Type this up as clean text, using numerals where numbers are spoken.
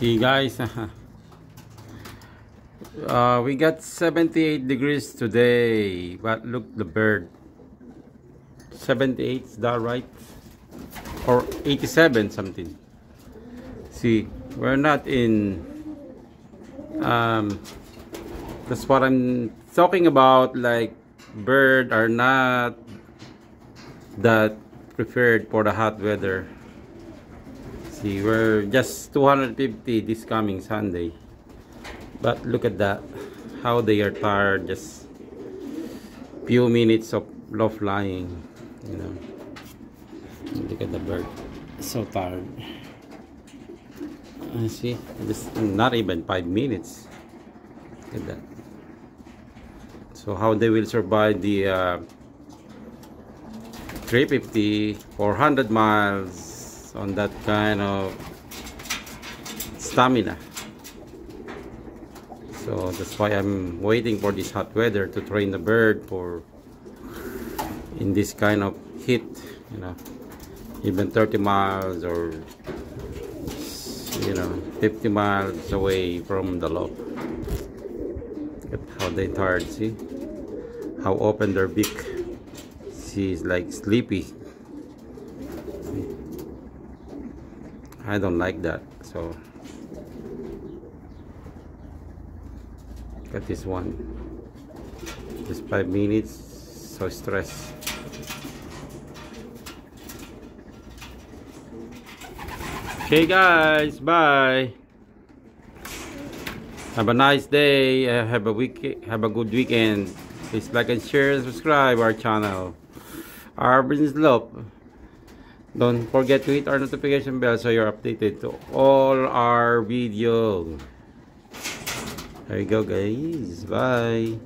See guys, we got 78 degrees today, but look the bird. 78, is that right? Or 87 something. See, we're not in that's what I'm talking about, like bird are not that preferred for the hot weather. See, we're just 250 this coming Sunday, but look at that, how they are tired. Just few minutes of low flying, you know. Look at the bird, so tired. See, just not even 5 minutes. Look at that. So how they will survive the 350 400 miles on that kind of stamina? So that's why I'm waiting for this hot weather to train the bird for in this kind of heat, you know, even 30 miles or 50 miles away from the loft. Look at how they tired. See how open their beak. She's like sleepy. I don't like that. So look at this one, just 5 minutes, so stressed. Okay guys, bye. Have a nice day. Have a good weekend. Please like and share and subscribe our channel, our business loop. Don't forget to hit our notification bell so you're updated to all our videos. There you go guys, bye.